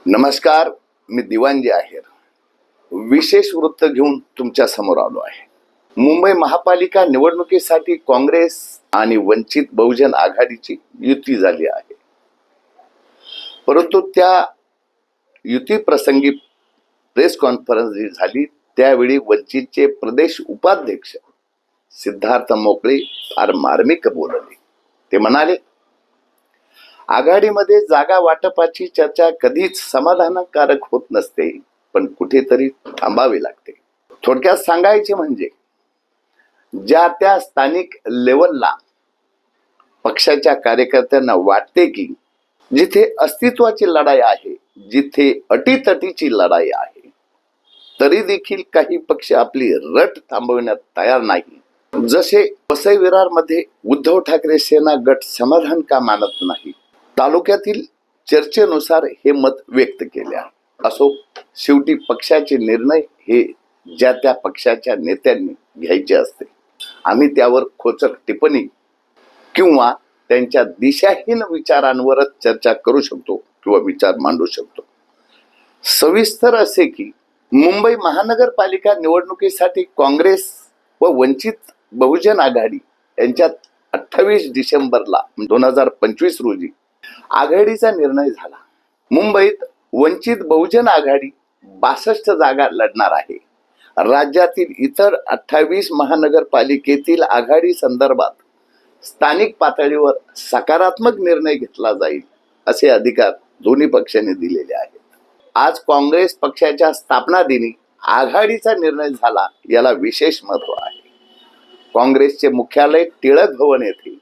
नमस्कार, मी दिवाणजी आहेर. विशेष वृत्त घेऊन तुमच्या समोर आलो आहे. मुंबई महापालिका निवडणुकीसाठी काँग्रेस आणि वंचित बहुजन आघाडीची युती झाली आहे. परंतु त्या युती प्रसंगी प्रेस कॉन्फरन्स जी झाली त्यावेळी वंचितचे प्रदेश उपाध्यक्ष सिद्धार्थ मोकळे फार मार्मिक बोलले. ते म्हणाले, आघाडीमध्ये जागा वाटपाची चर्चा कधीच समाधानकारक होत नसते, पण कुठेतरी थांबावे लागते. थोडक्यात सांगायचे म्हणजे ज्या त्या स्थानिक लेवलला पक्षाच्या कार्यकर्त्यांना वाटते की जिथे अस्तित्वाची लढाई आहे, जिथे अटीतटीची लढाई आहे, तरी देखील काही पक्ष आपली रट थांबवण्यात तयार नाही. जसे वसई विरारमध्ये उद्धव ठाकरे सेना गट समाधान का मानत नाही, तालुक्यातील चर्चेनुसार हे मत व्यक्त केले आहे. असो, शेवटी पक्षाचे निर्णय हे ज्या त्या पक्षाच्या नेत्यांनी घ्यायचे असते. आम्ही त्यावर खोचक टिप्पणी किंवा त्यांच्या दिशाहीन विचारांवरच चर्चा करू शकतो किंवा विचार मांडू शकतो. सविस्तर असे की मुंबई महानगरपालिका निवडणुकीसाठी काँग्रेस व वंचित बहुजन आघाडी यांच्यात 28 डिसेंबरला 2025 रोजी आघाडीचा निर्णय झाला. मुंबईत वंचित बहुजन आघाडी 62 जागा लढणार आहे. राज्यातील इतर 28 महानगरपालिकेतील आघाडी संदर्भात स्थानिक पातळीवर सकारात्मक निर्णय घेतला जाईल असे अधिकार दोन्ही पक्षांनी दिलेले आहेत. आज काँग्रेस पक्षाच्या स्थापना दिनी आघाडीचा निर्णय झाला, याला विशेष महत्त्व आहे. काँग्रेसचे मुख्यालय टिळक भवन येथे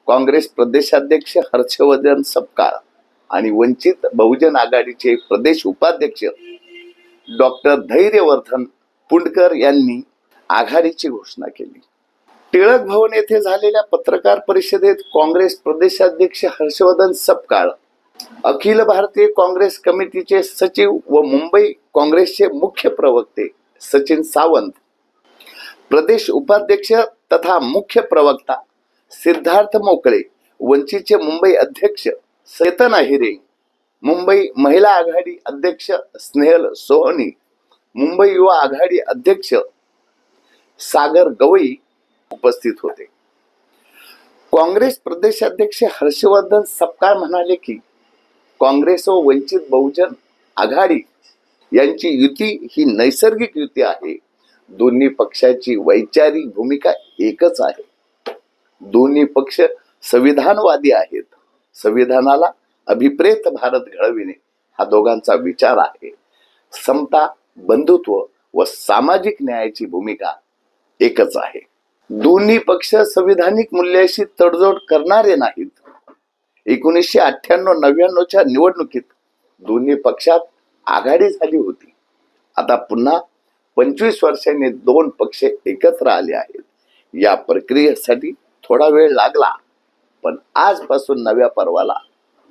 काँग्रेस प्रदेशाध्यक्ष हर्षवर्धन सपकाळ आणि वंचित बहुजन आघाडीचे प्रदेश उपाध्यक्ष डॉक्टर धैर्यवर्धन पुंडकर यांनी आघाडीची घोषणा केली. टिळक भवन येथे झालेल्या पत्रकार परिषदेत काँग्रेस प्रदेशाध्यक्ष हर्षवर्धन सपकाळ, अखिल भारतीय काँग्रेस कमिटीचे सचिव व मुंबई काँग्रेसचे मुख्य प्रवक्ते सचिन सावंत, प्रदेश उपाध्यक्ष तथा मुख्य प्रवक्ता सिद्धार्थ मोकळे, वंचितचे मुंबई अध्यक्ष चेतन अहिरे, मुंबई महिला आघाडी अध्यक्ष स्नेहल सोहनी, मुंबई युवा आघाडी अध्यक्ष सागर गवई उपस्थित होते. काँग्रेस प्रदेशाध्यक्ष हर्षवर्धन सपकाळ म्हणाले की काँग्रेस व वंचित बहुजन आघाडी यांची युती ही नैसर्गिक युती आहे. दोन्ही पक्षाची वैचारिक भूमिका एकच आहे. दोन्ही पक्ष संविधानवादी आहेत. संविधानाला अभिप्रेत भारत घडविणे हा दोघांचा विचार आहे. समता, बंधुत्व व सामाजिक न्यायाची भूमिका एकच आहे. दोन्ही पक्ष संविधानिक मूल्याशी तडजोड करणारे नाहीत. 1998-99च्या निवडणुकीत दोन्ही पक्षात आघाडी झाली होती. आता पुन्हा 25 वर्षांनी दोन पक्ष एकत्र आले आहेत. या प्रक्रियेसाठी थोडा वेळ लागला, पण आजपासून नव्या पर्वाला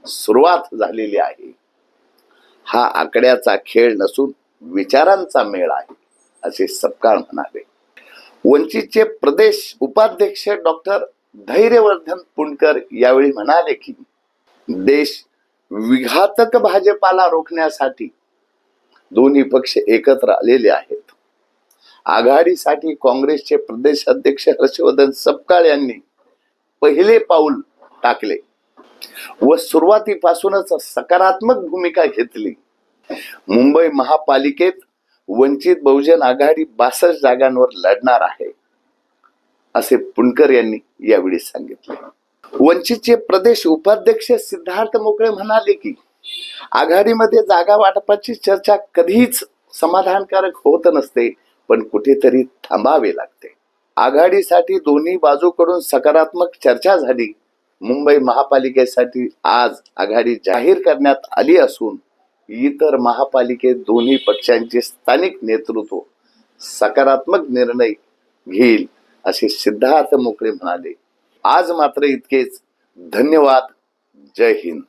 सुरुवात झालेली आहे. हा आकड्याचा खेळ नसून विचारांचा मेळ आहे, असे सपकाळ म्हणाले. वंचितचे प्रदेश उपाध्यक्ष डॉक्टर धैर्यवर्धन पुंडकर यावेळी म्हणाले की देश विघातक भाजपाला रोखण्यासाठी दोन्ही पक्ष एकत्र आलेले आहेत. आघाडीसाठी काँग्रेसचे प्रदेश अध्यक्ष हर्षवर्धन सपकाळ यांनी पहिले पाऊल टाकले व सुरुवातीपासूनच सकारात्मक भूमिका घेतली. मुंबई महापालिकेत वंचित बहुजन आघाडी 62 जागांवर लढणार आहे, असे पुंडकर यांनी यावेळी सांगितले. वंचितचे प्रदेश उपाध्यक्ष सिद्धार्थ मोकळे म्हणाले की आघाडीमध्ये जागा वाटपाची चर्चा कधीच समाधानकारक होत नसते, पण कुठेतरी थांबावे लागते. आघाडीसाठी दोन्ही बाजूकडून सकारात्मक चर्चा झाली. मुंबई महापालिकेसाठी आज आघाडी जाहीर करण्यात आली असून इतर महापालिकेत दोन्ही पक्षांचे स्थानिक नेतृत्व सकारात्मक निर्णय घेईल, असे सिद्धार्थ मोकळे म्हणाले. आज मात्र इतकेच. धन्यवाद. जय हिंद.